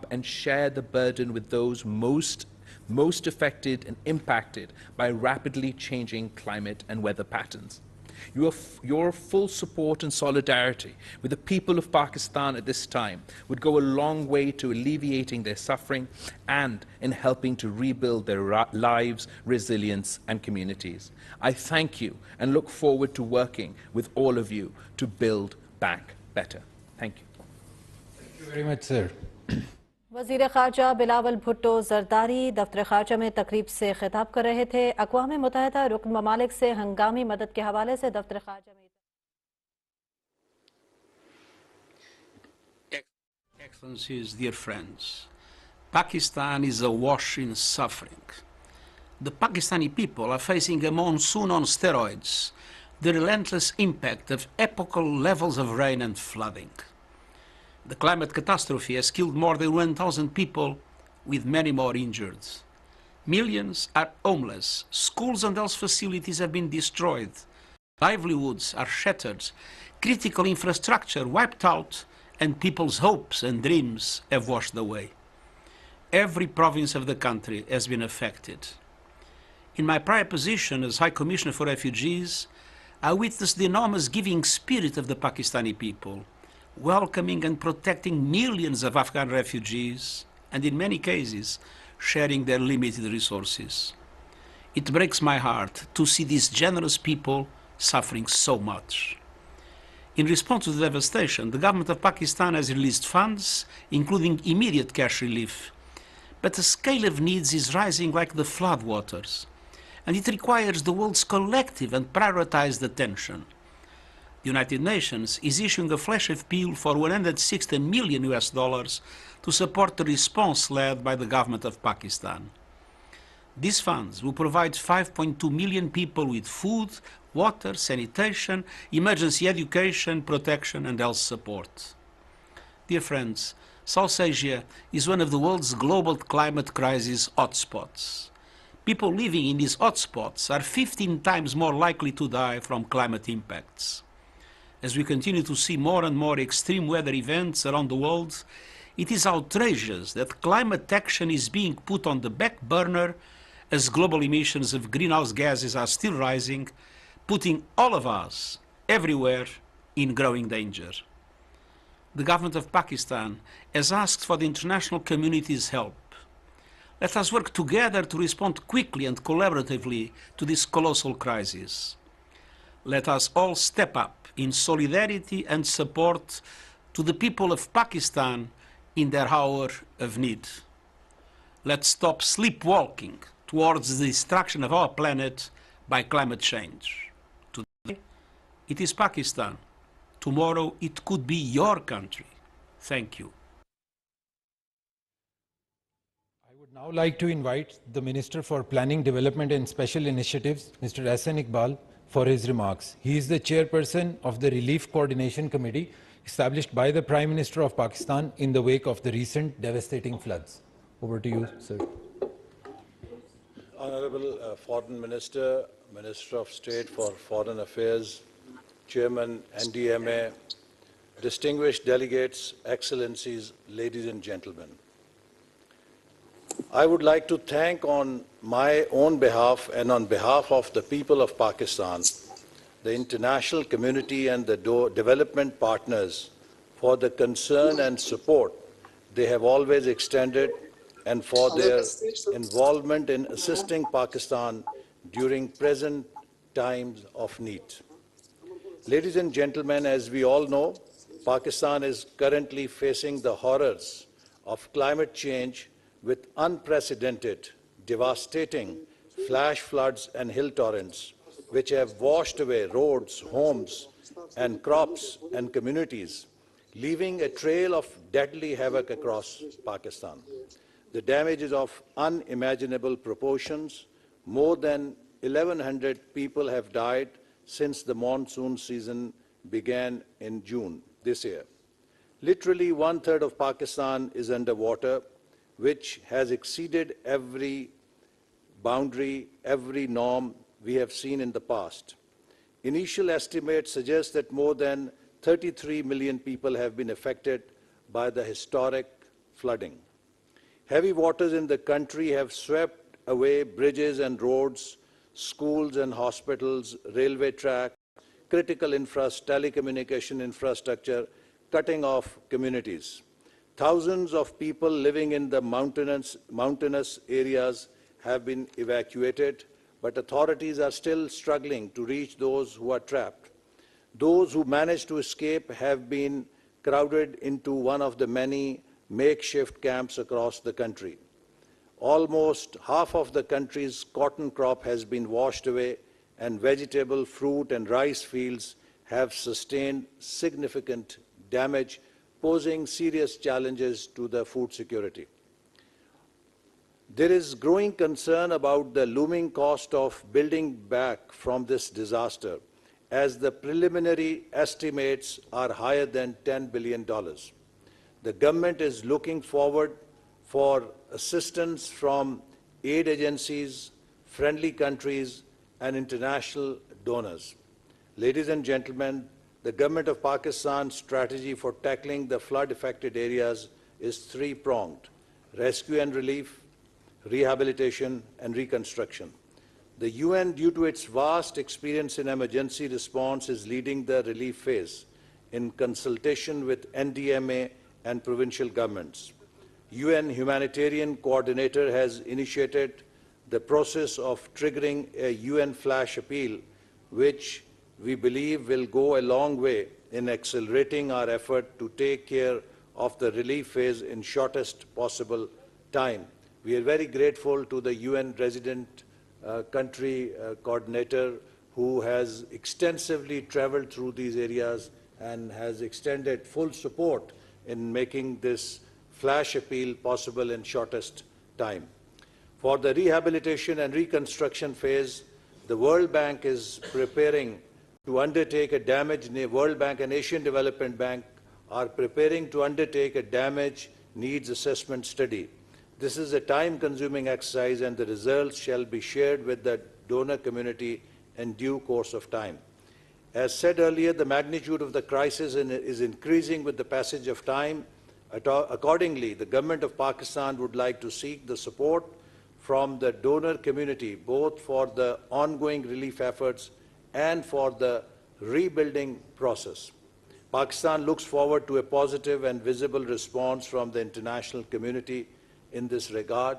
up and share the burden with those most affected and impacted by rapidly changing climate and weather patterns. Your full support and solidarity with the people of Pakistan at this time would go a long way to alleviating their suffering and in helping to rebuild their lives, resilience, and communities. I thank you and look forward to working with all of you to build back better. Thank you. Thank you very much, sir. वज़ीर ख़ारजा बिलावल भुट्टो ज़रदारी दफ्तर ख़ारजा में तकरीब से खिताब कर रहे थे। अक़वाम मुत्तहिदा रुकन ममालिक से हंगामी मदद के हवाले से दफ्तर ख़ारजा में Excellencies, dear friends, Pakistan is awash in suffering. The Pakistani people are facing a monsoon on steroids, the relentless impact of epochal levels of rain and flooding. The climate catastrophe has killed more than 1,000 people, with many more injured. Millions are homeless, schools and health facilities have been destroyed, livelihoods are shattered, critical infrastructure wiped out, and people's hopes and dreams have washed away. Every province of the country has been affected. In my prior position as High Commissioner for Refugees, I witnessed the enormous giving spirit of the Pakistani people, welcoming and protecting millions of Afghan refugees, and in many cases, sharing their limited resources. It breaks my heart to see these generous people suffering so much. In response to the devastation, the government of Pakistan has released funds, including immediate cash relief. But the scale of needs is rising like the floodwaters, and it requires the world's collective and prioritized attention. The United Nations is issuing a flash appeal for $160 million to support the response led by the government of Pakistan. These funds will provide 5.2 million people with food, water, sanitation, emergency education, protection, and health support. Dear friends, South Asia is one of the world's global climate crisis hotspots. People living in these hotspots are 15 times more likely to die from climate impacts. As we continue to see more and more extreme weather events around the world, it is outrageous that climate action is being put on the back burner as global emissions of greenhouse gases are still rising, putting all of us, everywhere, in growing danger. The government of Pakistan has asked for the international community's help. Let us work together to respond quickly and collaboratively to this colossal crisis. Let us all step up in solidarity and support to the people of Pakistan in their hour of need. Let's stop sleepwalking towards the destruction of our planet by climate change. Today, it is Pakistan. Tomorrow, it could be your country. Thank you. I would now like to invite the Minister for Planning, Development and Special Initiatives, Mr. Hassan Iqbal, for his remarks. He is the chairperson of the Relief Coordination Committee established by the Prime Minister of Pakistan in the wake of the recent devastating floods. Over to you, sir. Honorable Foreign Minister, Minister of State for Foreign Affairs, Chairman NDMA, distinguished delegates, Excellencies, ladies and gentlemen. I would like to thank on my own behalf and on behalf of the people of Pakistan, the international community and the development partners for the concern and support they have always extended and for their involvement in assisting Pakistan during present times of need. Ladies and gentlemen, as we all know, Pakistan is currently facing the horrors of climate change with unprecedented, devastating flash floods and hill torrents, which have washed away roads, homes, and crops and communities, leaving a trail of deadly havoc across Pakistan. The damage is of unimaginable proportions. More than 1,100 people have died since the monsoon season began in June this year. Literally 1/3 of Pakistan is underwater, which has exceeded every boundary, every norm we have seen in the past. Initial estimates suggest that more than 33 million people have been affected by the historic flooding. Heavy waters in the country have swept away bridges and roads, schools and hospitals, railway track, critical telecommunication infrastructure, cutting off communities. Thousands of people living in the mountainous areas have been evacuated, but authorities are still struggling to reach those who are trapped. Those who managed to escape have been crowded into one of the many makeshift camps across the country. Almost half of the country's cotton crop has been washed away, and vegetable, fruit, and rice fields have sustained significant damage, posing serious challenges to the food security. There is growing concern about the looming cost of building back from this disaster, as the preliminary estimates are higher than $10 billion. The government is looking forward for assistance from aid agencies, friendly countries, and international donors. Ladies and gentlemen, the Government of Pakistan's strategy for tackling the flood-affected areas is three-pronged: rescue and relief, rehabilitation, and reconstruction. The UN, due to its vast experience in emergency response, is leading the relief phase in consultation with NDMA and provincial governments. UN Humanitarian Coordinator has initiated the process of triggering a UN flash appeal, which we believe will go a long way in accelerating our effort to take care of the relief phase in shortest possible time. We are very grateful to the UN resident country coordinator who has extensively traveled through these areas and has extended full support in making this flash appeal possible in shortest time. For the rehabilitation and reconstruction phase, the World Bank is preparing to undertake a World Bank and Asian Development Bank are preparing to undertake a damage needs assessment study. This is a time-consuming exercise, and the results shall be shared with the donor community in due course of time. As said earlier, the magnitude of the crisis is increasing with the passage of time. Accordingly, the Government of Pakistan would like to seek the support from the donor community, both for the ongoing relief efforts and for the rebuilding process. Pakistan looks forward to a positive and visible response from the international community in this regard.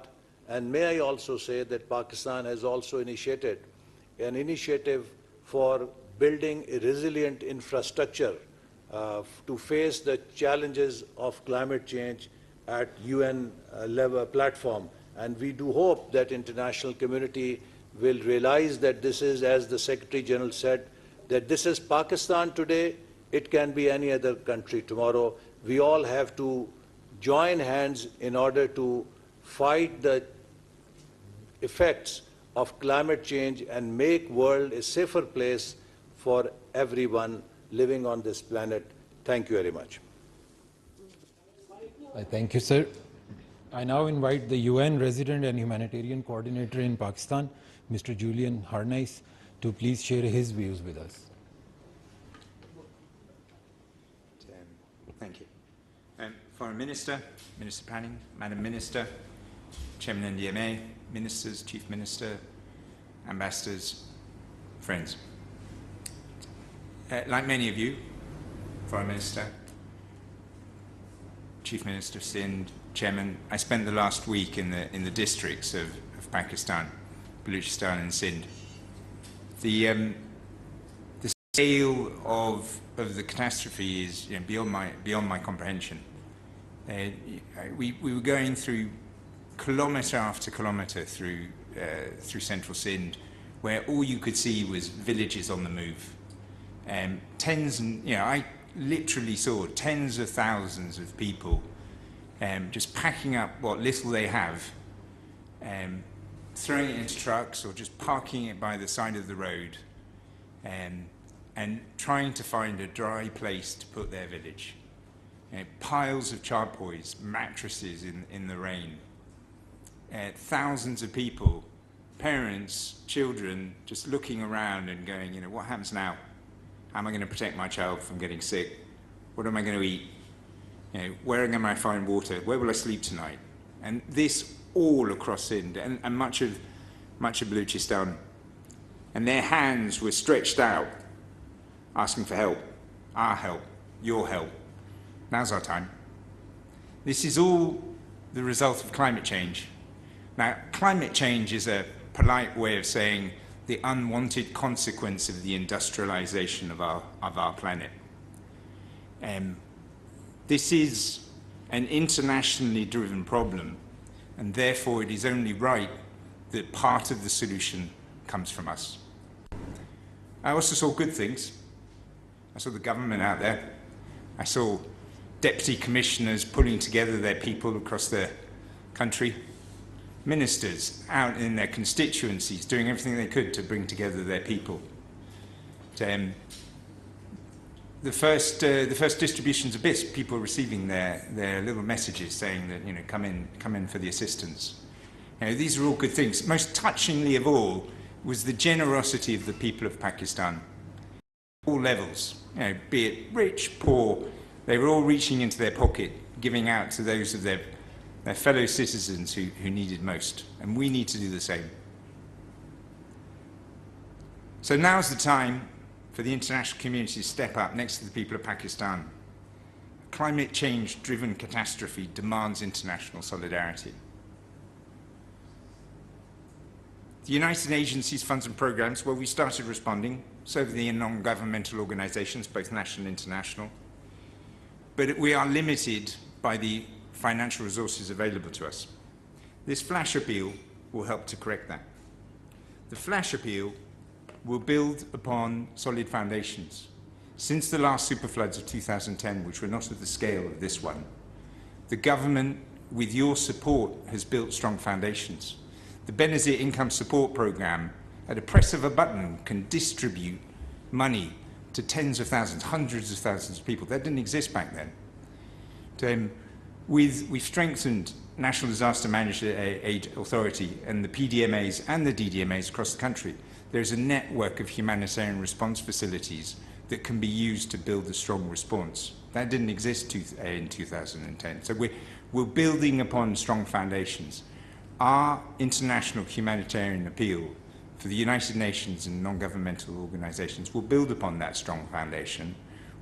And may I also say that Pakistan has also initiated an initiative for building a resilient infrastructure to face the challenges of climate change at UN level platform. And we do hope that international community will realize that this is, as the Secretary General said, that this is Pakistan today, it can be any other country tomorrow. We all have to join hands in order to fight the effects of climate change and make the world a safer place for everyone living on this planet. Thank you very much. I thank you, sir. I now invite the UN Resident and Humanitarian Coordinator in Pakistan, Mr. Julian Harnais, to please share his views with us. Thank you. Foreign Minister, Minister Planning, Madam Minister, Chairman NDMA, Ministers, Chief Minister, Ambassadors, friends. Like many of you, Foreign Minister, Chief Minister of Sindh, Chairman, I spent the last week in the districts of Pakistan, Baluchistan and Sindh. The scale of the catastrophe is beyond my comprehension. We were going through kilometre after kilometre through central Sindh, where all you could see was villages on the move. I literally saw tens of thousands of people just packing up what little they have, throwing it into trucks or just parking it by the side of the road, and trying to find a dry place to put their village. Piles of charpoys, mattresses in the rain. Thousands of people, parents, children, just looking around and going, what happens now? How am I going to protect my child from getting sick? What am I going to eat? Where am I going to find water? Where will I sleep tonight? And this all across Sindh and much of Balochistan. And their hands were stretched out, asking for help, our help, your help. Now's our time. This is all the result of climate change. Now, climate change is a polite way of saying the unwanted consequence of the industrialization of our planet. This is an internationally driven problem, and therefore it is only right that part of the solution comes from us. I also saw good things. I saw the government out there. I saw deputy commissioners pulling together their people across the country. Ministers out in their constituencies doing everything they could to bring together their people. The first distributions of bits, people receiving their little messages saying that, you know, come in for the assistance. You know, these are all good things. Most touchingly of all was the generosity of the people of Pakistan. All levels, you know, be it rich, poor, they were all reaching into their pocket, giving out to those of their fellow citizens who needed most. And we need to do the same. So now's the time for the international community to step up next to the people of Pakistan. Climate change-driven catastrophe demands international solidarity. The United Agencies, funds and programs, well, we started responding, so have the non-governmental organizations, both national and international. But we are limited by the financial resources available to us. This flash appeal will help to correct that. The flash appeal will build upon solid foundations. Since the last superfloods of 2010, which were not of the scale of this one, the government, with your support, has built strong foundations. The Benazir Income Support Programme, at a press of a button, can distribute money to tens of thousands, hundreds of thousands of people. That didn't exist back then. We've strengthened National Disaster Management Aid Authority and the PDMAs and the DDMAs across the country. There's a network of humanitarian response facilities that can be used to build a strong response. That didn't exist in 2010. So we're building upon strong foundations. Our international humanitarian appeal for the United Nations and non-governmental organizations will build upon that strong foundation.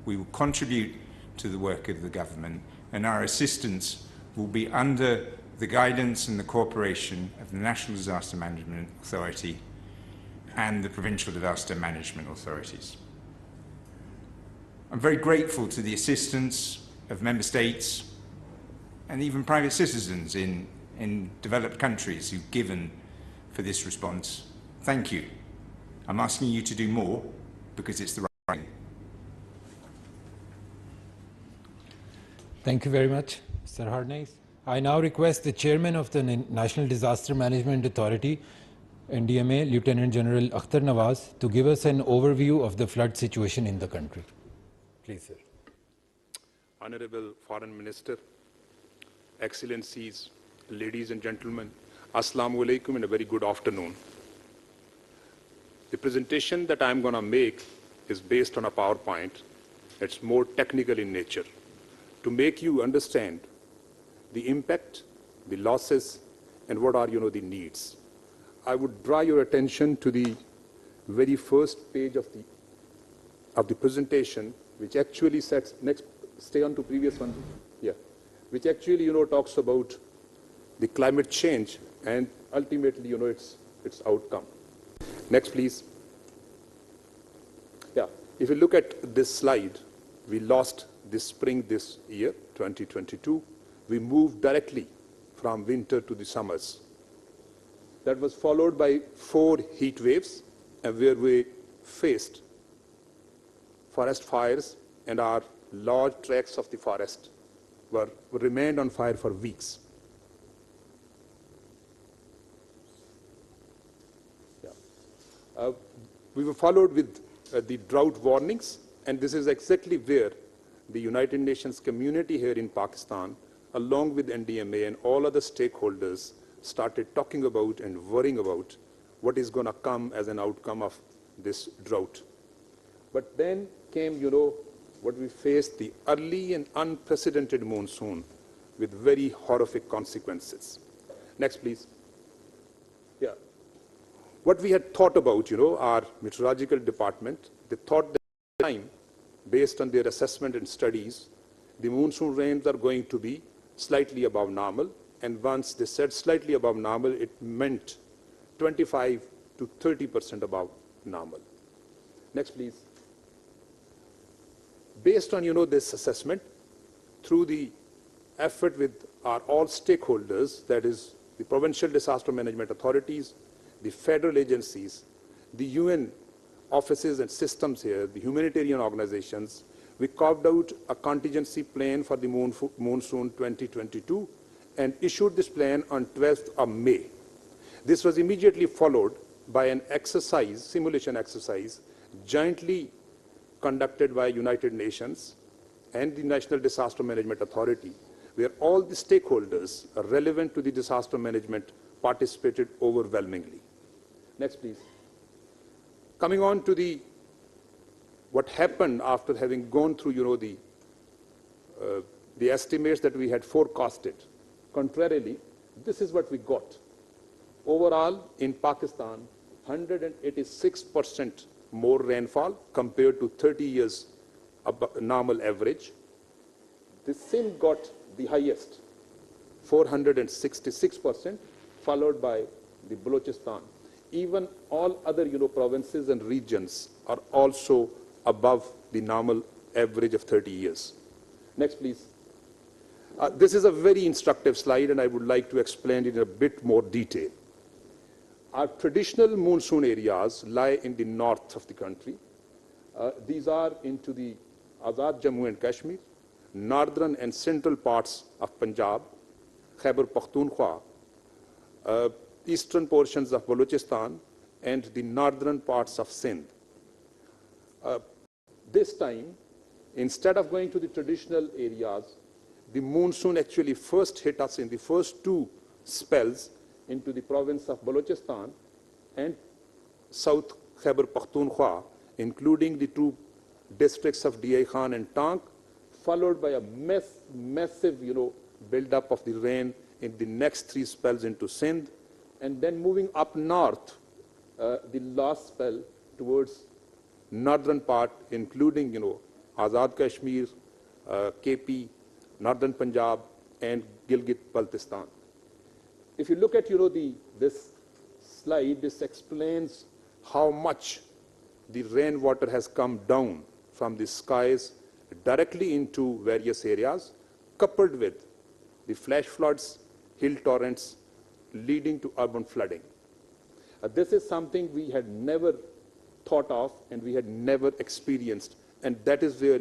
We will contribute to the work of the government, and our assistance will be under the guidance and the cooperation of the National Disaster Management Authority and the Provincial Disaster Management Authorities. I'm very grateful to the assistance of member states and even private citizens in developed countries who've given for this response. Thank you. I'm asking you to do more because it's the right thing. Thank you very much, Mr. Harnais. I now request the Chairman of the National Disaster Management Authority, NDMA, Lieutenant General Akhtar Nawaz, to give us an overview of the flood situation in the country. Please, sir. Honorable Foreign Minister, Excellencies, ladies and gentlemen, Assalamu alaikum and a very good afternoon. The presentation that I'm going to make is based on a PowerPoint. It's more technical in nature to make you understand the impact, the losses, and what are, the needs. I would draw your attention to the very first page of the presentation, which actually sets stay on to previous one, yeah, which actually, talks about the climate change and ultimately, its outcome. Next, please. Yeah, if you look at this slide, we lost this spring this year, 2022. We moved directly from winter to the summers. That was followed by 4 heat waves, where we faced forest fires, and our large tracts of the forest remained on fire for weeks. Yeah. We were followed with the drought warnings, and this is exactly where the United Nations community here in Pakistan, along with NDMA and all other stakeholders, started talking about and worrying about what is going to come as an outcome of this drought. But then came, what we faced, the early and unprecedented monsoon, with very horrific consequences. Next, please. Yeah. What we had thought about, our meteorological department, they thought that at the time, based on their assessment and studies, the monsoon rains are going to be slightly above normal. And once they said slightly above normal, it meant 25 to 30% above normal. Next, please. Based on, this assessment, through the effort with our all stakeholders, that is the provincial disaster management authorities, the federal agencies, the UN offices and systems here, the humanitarian organizations, we carved out a contingency plan for the monsoon 2022 and issued this plan on 12th of May. This was immediately followed by an exercise, simulation exercise, jointly conducted by United Nations and the National Disaster Management Authority, where all the stakeholders relevant to the disaster management participated overwhelmingly. Next, please. Coming on to what happened after having gone through, the estimates that we had forecasted. Contrarily, this is what we got. Overall, in Pakistan, 186% more rainfall compared to 30 years normal average. The Sindh got the highest, 466%, followed by the Balochistan. Even all other provinces and regions are also above the normal average of 30 years. Next, please. This is a very instructive slide, and I would like to explain it in a bit more detail. Our traditional monsoon areas lie in the north of the country. These are into the Azad Jammu and Kashmir, northern and central parts of Punjab, Khyber Pakhtunkhwa, eastern portions of Balochistan, and the northern parts of Sindh. This time, instead of going to the traditional areas, the monsoon actually first hit us in the first two spells into the province of Balochistan and South Khyber Pakhtunkhwa, including the two districts of Diyai Khan and Tank, followed by a massive, build-up of the rain in the next three spells into Sindh, and then moving up north, the last spell towards northern part, including, Azad Kashmir, KP, northern Punjab, and Gilgit-Baltistan. If you look at, this slide, this explains how much the rainwater has come down from the skies directly into various areas, coupled with the flash floods, hill torrents, leading to urban flooding. This is something we had never thought of and we had never experienced, and that is where,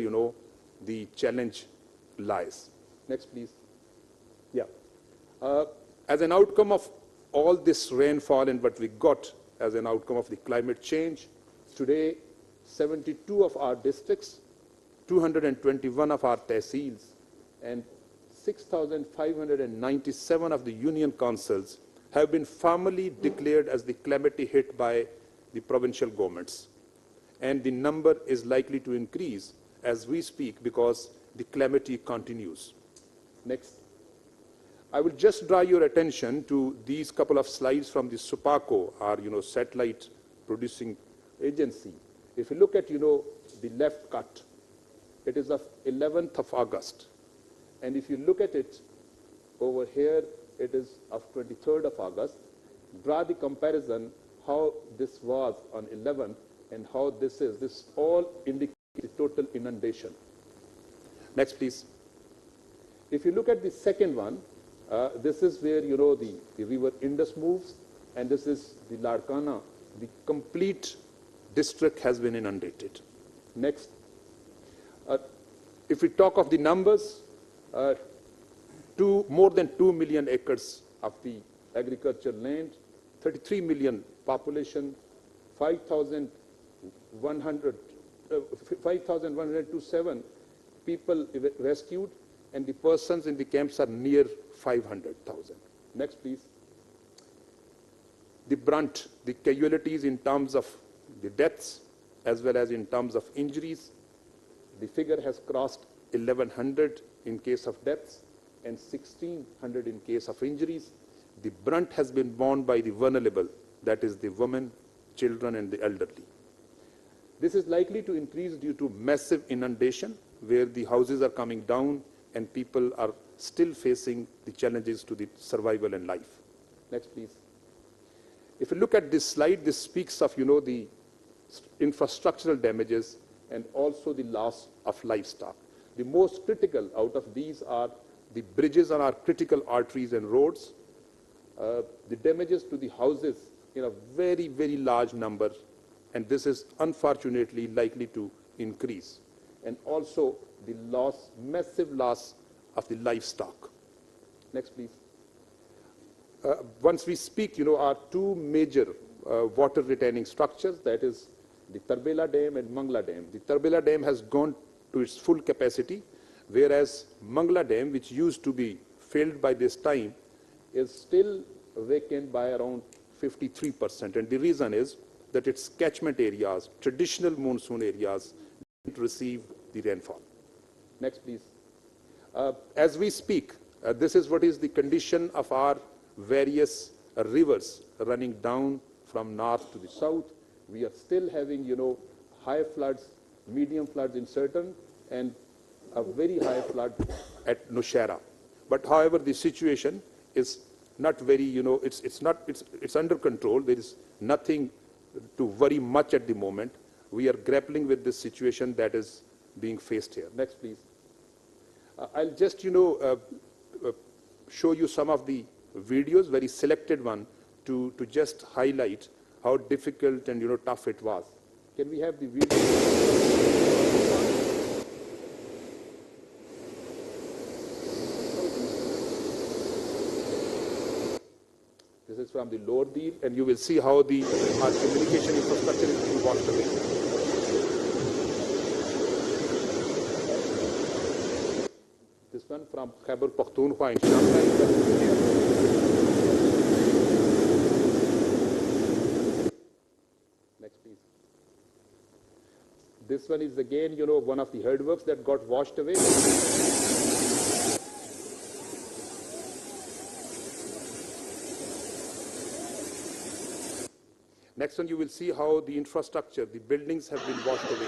the challenge lies. Next, please. Yeah. As an outcome of all this rainfall and what we got as an outcome of the climate change, today 72 of our districts, 221 of our tehsils, and 6,597 of the union councils have been formally declared as the calamity hit by the provincial governments. And the number is likely to increase as we speak because the calamity continues. Next. I will just draw your attention to these couple of slides from the SUPACO, our satellite producing agency. If you look at the left cut, it is of 11th of August. And if you look at it over here, it is of 23rd of August. Draw the comparison how this was on 11th and how this is. This all indicates the total inundation. Next, please. If you look at the second one, this is where the river Indus moves, and this is the Larkana. The complete district has been inundated. Next. If we talk of the numbers, more than 2 million acres of the agricultural land, 33 million population, 5,127 people rescued, and the persons in the camps are near 500,000. Next, please. The brunt, the casualties in terms of the deaths as well as in terms of injuries, the figure has crossed 1,100 in case of deaths, and 1,600 in case of injuries. The brunt has been borne by the vulnerable, that is the women, children and the elderly. This is likely to increase due to massive inundation, where the houses are coming down and people are still facing the challenges to the survival and life. Next, please. If you look at this slide, this speaks of, the infrastructural damages and also the loss of livestock. The most critical out of these are the bridges on our critical arteries and roads, the damages to the houses in a very, very large number, and this is unfortunately likely to increase. And also the loss, massive loss of the livestock. Next, please. Once we speak, our two major water retaining structures, that is the Tarbela Dam and Mangla Dam. The Tarbela Dam has gone to its full capacity, whereas Mangla Dam, which used to be filled by this time, is still vacant by around 53%. And the reason is that its catchment areas, traditional monsoon areas, didn't receive the rainfall. Next, please. As we speak, this is what is the condition of our various rivers running down from north to the south. We are still having, high floods, medium floods in certain, and a very high flood at Nowshera. But however, the situation is not very, it's under control. There is nothing to worry much at the moment. We are grappling with this situation that is being faced here. Next, please. I'll just, show you some of the videos, very selected one, to just highlight how difficult and, tough it was. Can we have the video? This is from the lower deal, and you will see how our communication infrastructure is being washed away. This one from Khyber Pakhtunkhwa in Shamla. Next, please. This one is again, one of the earthworks that got washed away. Next one, you will see how the infrastructure, the buildings have been washed away.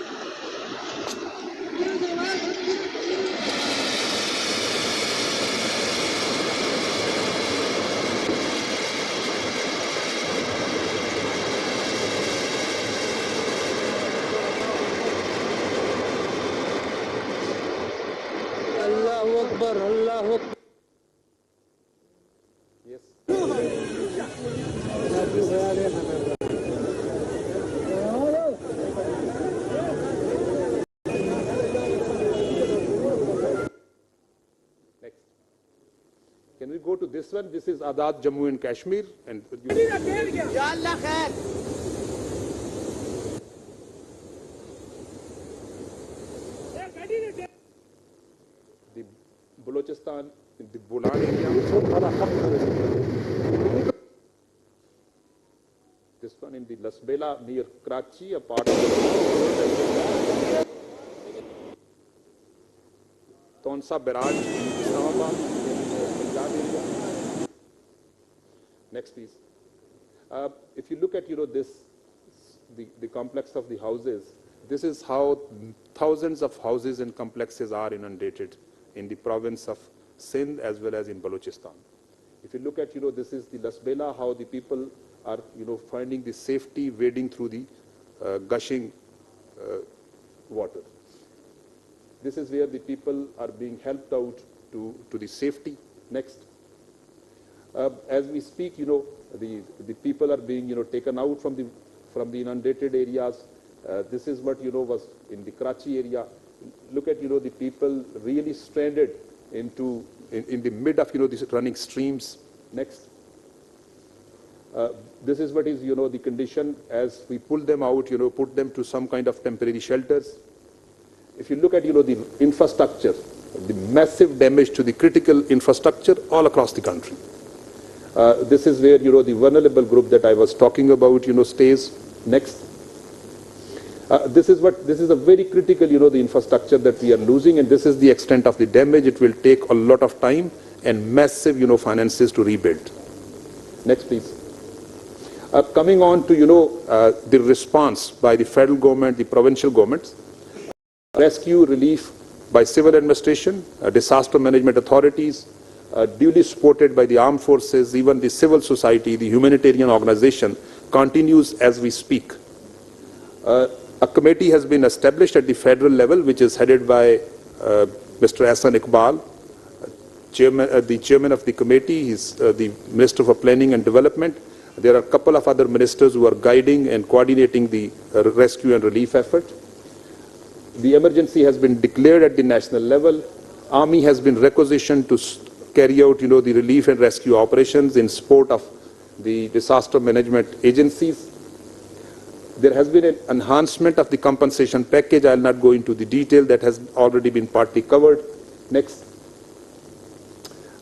Allahu Akbar, Allahu Akbar. Yes. Next. Can we go to this one? This is Azad Jammu and Kashmir. And the Balochistan, in the Bolan area. This one in the Lasbela near Karachi, a part of the Tonsa Barrage in Islamabad, Punjab area. Next, please. If you look at this, the complex of the houses, this is how thousands of houses and complexes are inundated in the province of Sindh as well as in Balochistan. If you look at, this is the Lasbela, how the people are, finding the safety wading through the gushing water. This is where the people are being helped out to the safety. Next. As we speak, the people are being, taken out from the inundated areas. This is what, was in the Karachi area. Look at, the people really stranded in the mid of, these running streams. Next. This is what is, the condition as we pull them out, put them to some kind of temporary shelters. If you look at, the infrastructure, the massive damage to the critical infrastructure all across the country. This is where, the vulnerable group that I was talking about, stays. Next. This is a very critical, the infrastructure that we are losing, and this is the extent of the damage. It will take a lot of time and massive, finances to rebuild. Next, please. Coming on to, the response by the federal government, the provincial governments, rescue relief by civil administration, disaster management authorities, duly supported by the armed forces, even the civil society, the humanitarian organization continues as we speak. A committee has been established at the federal level, which is headed by Mr. Hassan Iqbal, the chairman of the committee. He's the Minister for Planning and Development. There are a couple of other ministers who are guiding and coordinating the rescue and relief effort. The emergency has been declared at the national level. Army has been requisitioned to carry out, the relief and rescue operations in support of the disaster management agencies. There has been an enhancement of the compensation package. I will not go into the detail. That has already been partly covered. Next.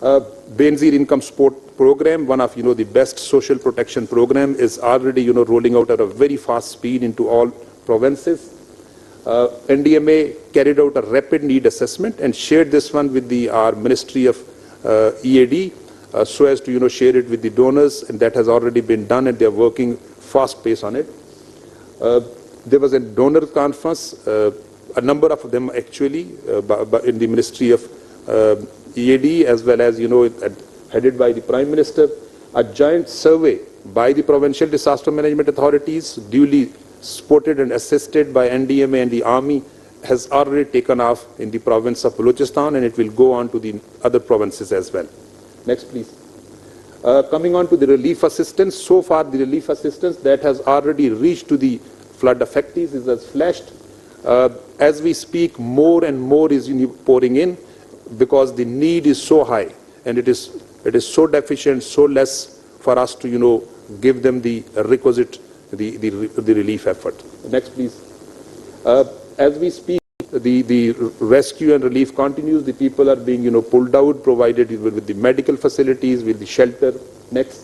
Benazir Income Support Program, one of the best social protection program, is already rolling out at a very fast speed into all provinces. NDMA carried out a rapid need assessment and shared this one with our Ministry of EAD so as to share it with the donors, and that has already been done, and they are working fast pace on it. There was a donor conference, a number of them actually, in the Ministry of EAD, as well as, headed by the Prime Minister. A joint survey by the provincial disaster management authorities, duly supported and assisted by NDMA and the Army, has already taken off in the province of Balochistan, and it will go on to the other provinces as well. Next, please. Coming on to the relief assistance, so far the relief assistance that has already reached to the flood affectees is as flashed. As we speak, more and more is pouring in because the need is so high, and it is so deficient, so less for us to give them the requisite the relief effort. Next, please. As we speak, the rescue and relief continues. The people are being pulled out, provided with the medical facilities, with the shelter. Next.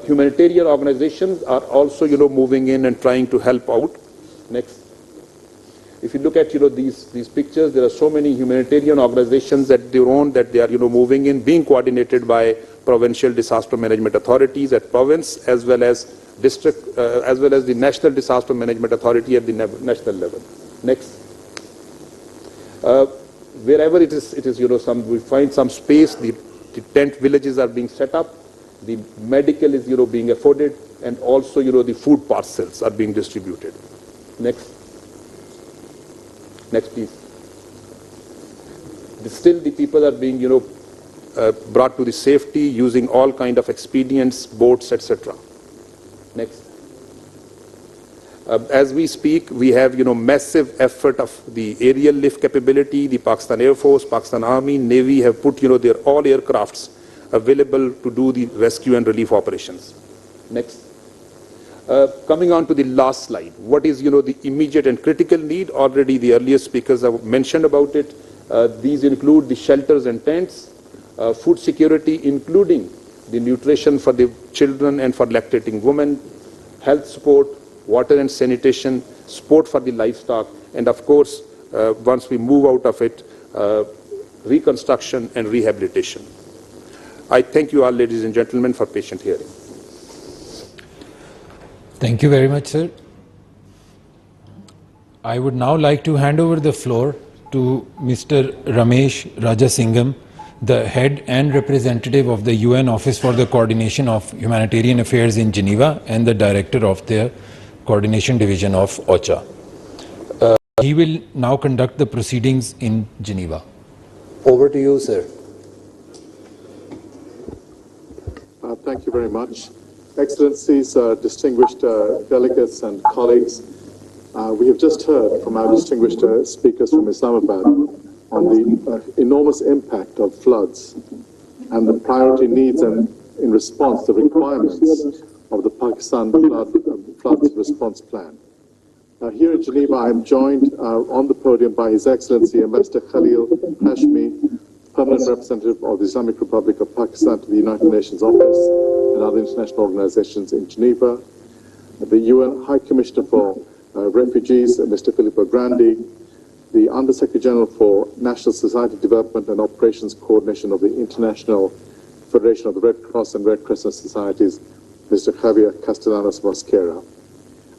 Humanitarian organizations are also moving in and trying to help out. Next. If you look at these pictures, there are so many humanitarian organizations that they are moving in, being coordinated by provincial disaster management authorities at province, as well as district, as well as the National Disaster Management Authority at the national level. Next. Wherever it is we find some space, the tent villages are being set up, the medical is being afforded, and also the food parcels are being distributed. Next. Next, please. Still, the people are being brought to the safety using all kind of expedients, boats, etc. Next. As we speak, we have massive effort of the aerial lift capability. The Pakistan Air Force, Pakistan Army, Navy have put their all aircrafts available to do the rescue and relief operations. Next. Coming on to the last slide, what is the immediate and critical need? Already the earlier speakers have mentioned about it. These include the shelters and tents, food security, including the nutrition for the children and for lactating women, health support, water and sanitation, support for the livestock, and of course, once we move out of it, reconstruction and rehabilitation. I thank you all, ladies and gentlemen, for patient hearing. Thank you very much, sir. I would now like to hand over the floor to Mr. Ramesh Rajasingham, the head and representative of the UN Office for the Coordination of Humanitarian Affairs in Geneva and the director of the Coordination Division of OCHA. He will now conduct the proceedings in Geneva. Over to you, sir. Thank you very much. Excellencies, distinguished delegates and colleagues, we have just heard from our distinguished speakers from Islamabad on the enormous impact of floods and the priority needs and in response to the requirements of the Pakistan flood response plan. Here in Geneva, I am joined on the podium by His Excellency Ambassador Khalil Hashmi, Permanent Representative of the Islamic Republic of Pakistan to the United Nations Office and other international organizations in Geneva. the UN High Commissioner for Refugees, Mr. Filippo Grandi, the Under-Secretary General for National Society Development and Operations Coordination of the International Federation of the Red Cross and Red Crescent Societies, Mr. Javier Castellanos Mosquera.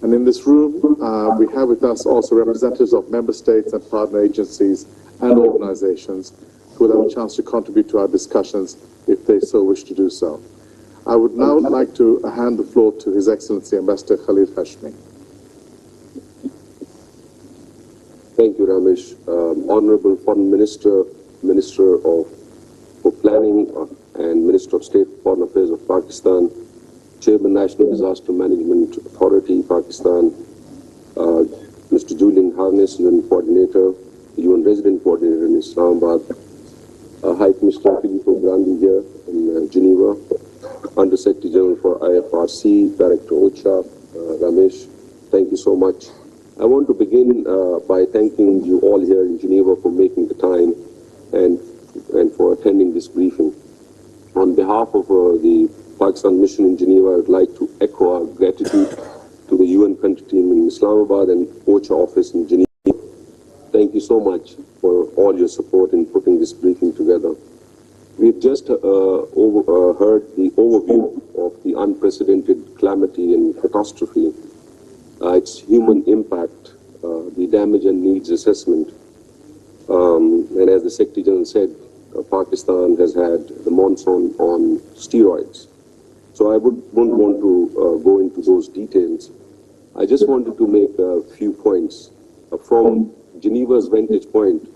And in this room, we have with us also representatives of member states and partner agencies and organizations who will have a chance to contribute to our discussions if they so wish to do so. I would now like to hand the floor to His Excellency Ambassador Khalid Hashmi. Thank you, Ramesh. Honorable Foreign Minister, Minister for Planning and Minister of State for Foreign Affairs of Pakistan, Chairman National Disaster Management Authority, Pakistan, Mr. Julian Harness, UN Coordinator, UN Resident Coordinator in Islamabad, High Commissioner Filippo Grandi here in Geneva, Under Secretary General for IFRC, Director OCHA, Ramesh, thank you so much. I want to begin by thanking you all here in Geneva for making the time and for attending this briefing. On behalf of the Pakistan mission in Geneva, I would like to echo our gratitude to the UN country team in Islamabad and OCHA office in Geneva. Thank you so much for all your support in putting this briefing together. We've just heard the overview of the unprecedented calamity and catastrophe, its human impact, the damage and needs assessment. And as the Secretary General said, Pakistan has had the monsoon on steroids. So I wouldn't want to go into those details. I just wanted to make a few points. From Geneva's vantage point,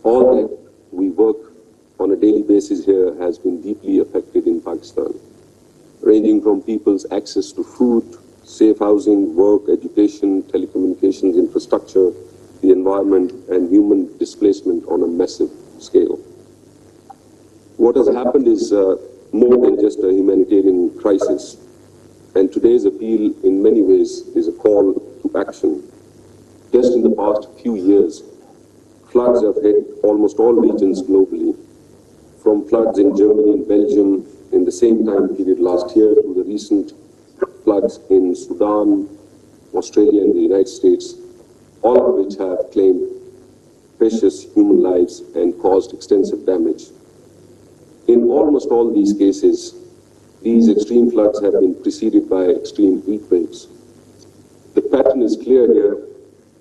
all that we work on a daily basis here has been deeply affected in Pakistan, ranging from people's access to food, safe housing, work, education, telecommunications infrastructure, the environment, and human displacement on a massive scale. What has happened is more than just a humanitarian crisis, and today's appeal in many ways is a call to action. Just in the past few years, floods have hit almost all regions globally, from floods in Germany and Belgium in the same time period last year to the recent floods in Sudan, Australia, and the United States, all of which have claimed precious human lives and caused extensive damage. In almost all these cases, these extreme floods have been preceded by extreme heat waves. The pattern is clear here.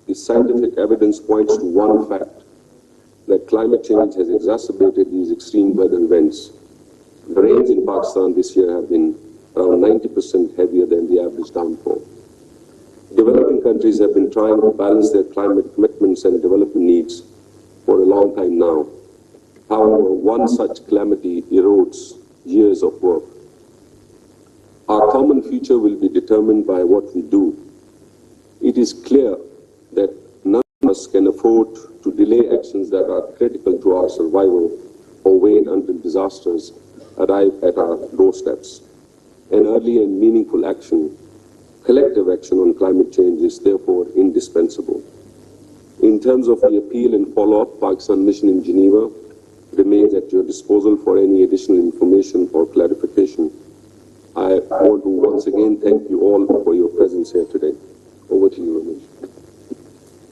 The scientific evidence points to one fact, that climate change has exacerbated these extreme weather events. The rains in Pakistan this year have been around 90% heavier than the average downpour. Developing countries have been trying to balance their climate commitments and development needs for a long time now. However, one such calamity erodes years of work. Our common future will be determined by what we do. It is clear that none of us can afford to delay actions that are critical to our survival or wait until disasters arrive at our doorsteps. An early and meaningful action, collective action on climate change is therefore indispensable. In terms of the appeal and follow-up, Pakistan mission in Geneva remains at your disposal for any additional information or clarification. I want to once again thank you all for your presence here today. Over to you,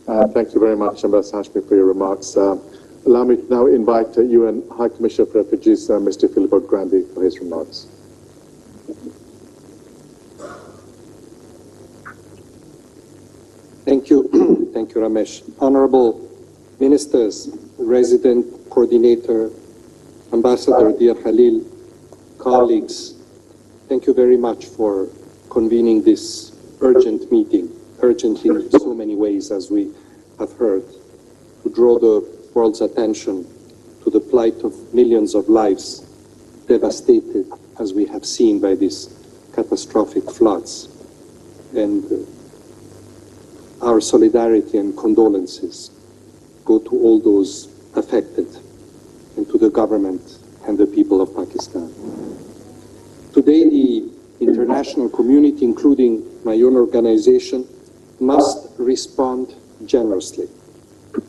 Ramesh. Thank you very much, Ambassador Hashmi, for your remarks. Allow me to now invite UN High Commissioner for Refugees, Mr. Filippo Grandi, for his remarks. Thank you. Thank you, Ramesh. Honorable Ministers, Resident Coordinator, Ambassador Dear Khalil, colleagues, thank you very much for convening this urgent meeting, urgent in so many ways, as we have heard, to draw the world's attention to the plight of millions of lives devastated, as we have seen, by these catastrophic floods. And our solidarity and condolences go to all those affected and to the government and the people of Pakistan. Today, the international community, including my own organization, must respond generously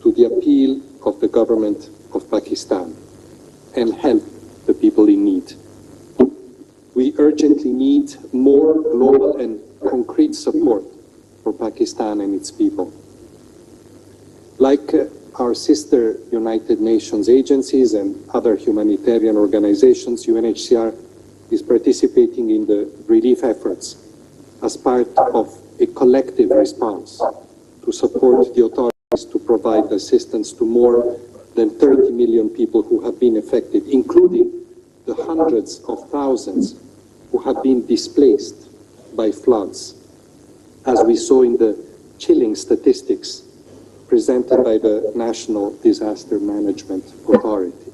to the appeal of the government of Pakistan and help the people in need. We urgently need more global and concrete support for Pakistan and its people. Like our sister United Nations agencies and other humanitarian organizations, UNHCR is participating in the relief efforts as part of a collective response to support the authorities to provide assistance to more than 30 million people who have been affected, including the hundreds of thousands who have been displaced by floods, as we saw in the chilling statistics presented by the National Disaster Management Authority.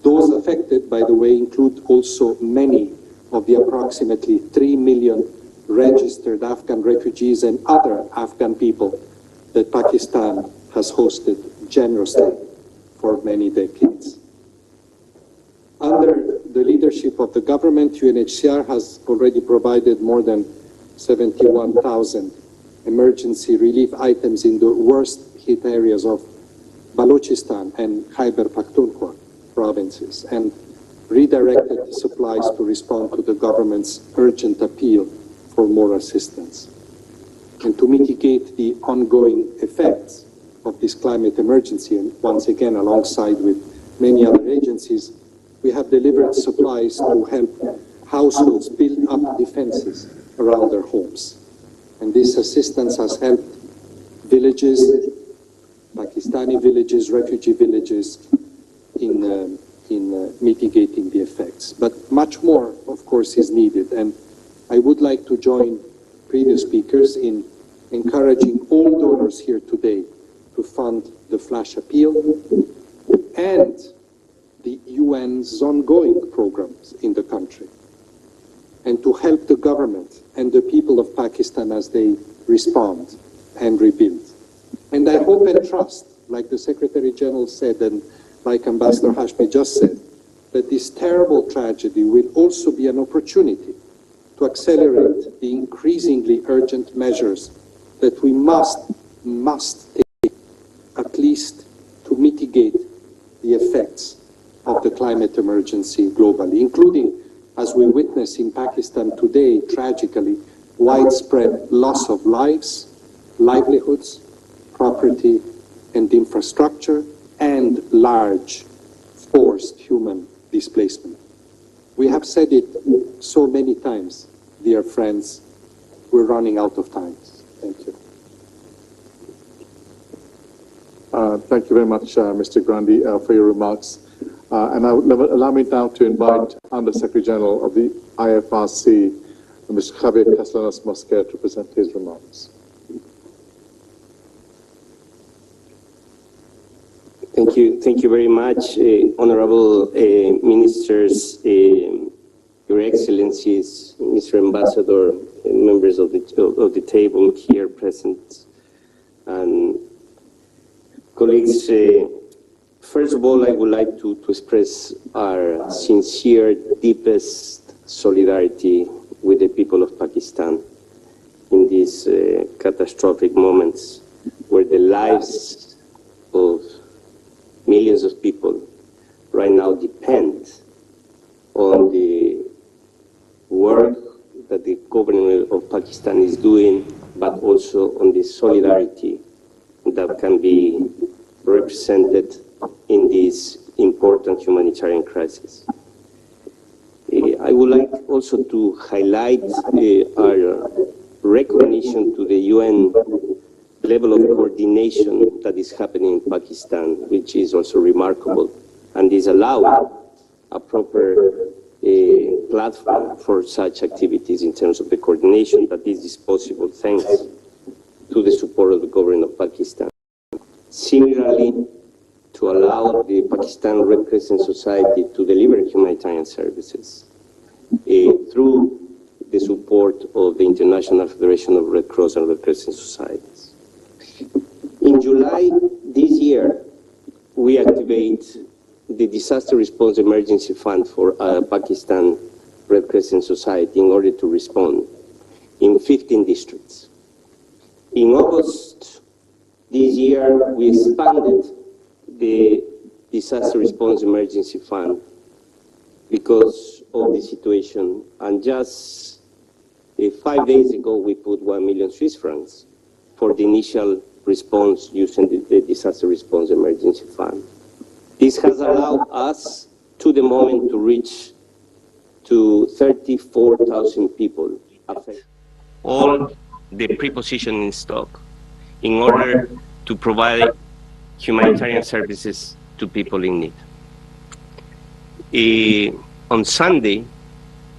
Those affected, by the way, include also many of the approximately 3 million registered Afghan refugees and other Afghan people that Pakistan has hosted generously for many decades. Under the leadership of the government, UNHCR has already provided more than 71,000 emergency relief items in the worst hit areas of Balochistan and Khyber Pakhtunkhwa provinces, and redirected supplies to respond to the government's urgent appeal for more assistance. And to mitigate the ongoing effects of this climate emergency, and once again alongside with many other agencies, we have delivered supplies to help households build up defenses around their homes. And this assistance has helped villages, Pakistani villages, refugee villages, in mitigating the effects. But much more, of course, is needed. And I would like to join previous speakers in encouraging all donors here today to fund the flash appeal and the UN's ongoing programs in the country, and to help the government and the people of Pakistan as they respond and rebuild. And I hope and trust, like the Secretary General said and like Ambassador Hashmi just said, that this terrible tragedy will also be an opportunity to accelerate the increasingly urgent measures that we must take, at least to mitigate the effects of the climate emergency globally, including, as we witness in Pakistan today, tragically, widespread loss of lives, livelihoods, property and infrastructure, and large forced human displacement. We have said it so many times, dear friends, we're running out of time. Thank you. Thank you very much, Mr. Grandi, for your remarks. And allow me now to invite Under Secretary General of the IFRC, Mr. Javier Castellanos Mosquera, to present his remarks. Thank you very much, honorable ministers, your excellencies, Mr. Ambassador, members of the table here present, and colleagues. First of all, I would like to express our sincere, deepest solidarity with the people of Pakistan in these catastrophic moments where the lives of millions of people right now depend on the work that the government of Pakistan is doing, but also on the solidarity that can be represented in this important humanitarian crisis. I would like also to highlight our recognition to the UN level of coordination that is happening in Pakistan, which is also remarkable, and is allowing a proper platform for such activities in terms of the coordination, that this is possible thanks to the support of the government of Pakistan. Similarly, to allow the Pakistan Red Crescent Society to deliver humanitarian services through the support of the International Federation of Red Cross and Red Crescent Societies. In July this year, we activate the Disaster Response Emergency Fund for Pakistan Red Crescent Society in order to respond in 15 districts. In August this year, we expanded the Disaster Response Emergency Fund because of the situation, and just 5 days ago, we put 1 million Swiss francs for the initial response using the Disaster Response Emergency Fund. This has allowed us, to the moment, to reach to 34,000 people affected. All the preposition in stock in order to provide humanitarian services to people in need. On Sunday,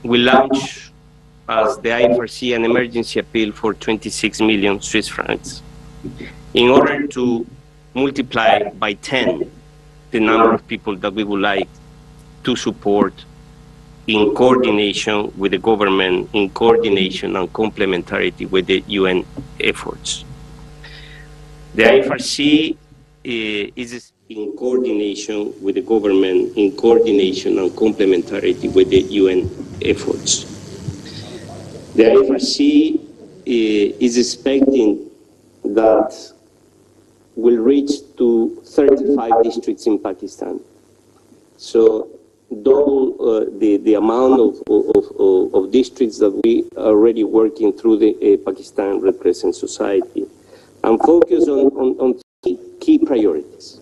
we launched as the IFRC an emergency appeal for 26 million Swiss francs in order to multiply by 10 the number of people that we would like to support in coordination with the government, in coordination and complementarity with the UN efforts. The IFRC is in coordination with the government, in coordination and complementarity with the UN efforts. The IFRC is expecting that will reach to 35 districts in Pakistan. So double the amount of districts that we are already working through the Pakistan Red Crescent Society, and focus on key priorities.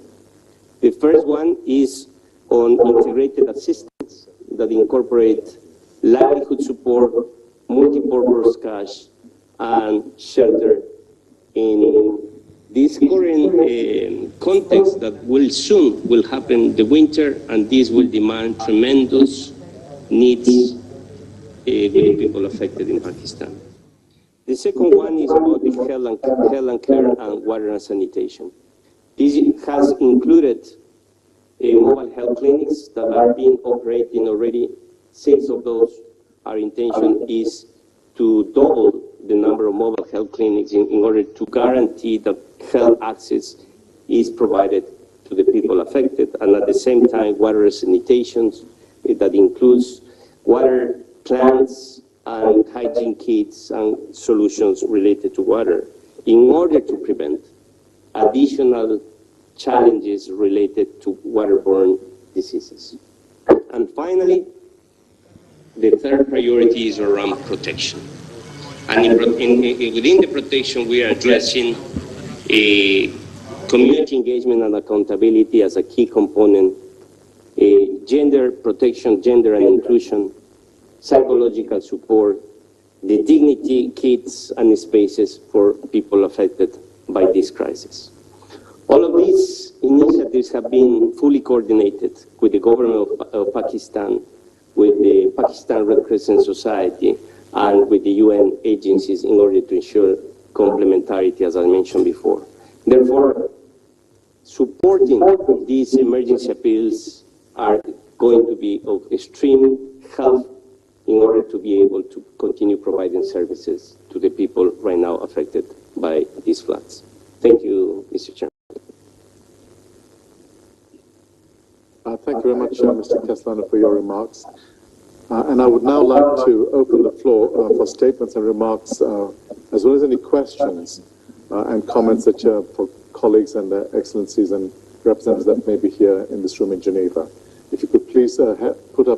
The first one is on integrated assistance that incorporate livelihood support, multi-purpose cash, and shelter in this current context that will happen the winter, and this will demand tremendous needs with the people affected in Pakistan. The second one is about the health and care and water and sanitation. This has included mobile health clinics that are being operating already. 6 of those, our intention is to double the number of mobile health clinics in order to guarantee that health access is provided to the people affected, and at the same time water and sanitation that includes water plants and hygiene kits and solutions related to water in order to prevent additional challenges related to waterborne diseases. And finally, the third priority is around protection. And within the protection, we are addressing community engagement and accountability as a key component, gender protection, gender and inclusion, psychological support, the dignity kits and spaces for people affected by this crisis. All of these initiatives have been fully coordinated with the government of Pakistan, with the Pakistan Red Crescent Society, and with the UN agencies in order to ensure complementarity, as I mentioned before. Therefore, supporting these emergency appeals are going to be of extreme help in order to be able to continue providing services to the people right now affected by these floods. Thank you, Mr. Chairman. Thank you very much, Mr. Keslana, for your remarks. And I would now like to open the floor for statements and remarks, as well as any questions and comments that for colleagues and their excellencies and representatives that may be here in this room in Geneva. If you could please put up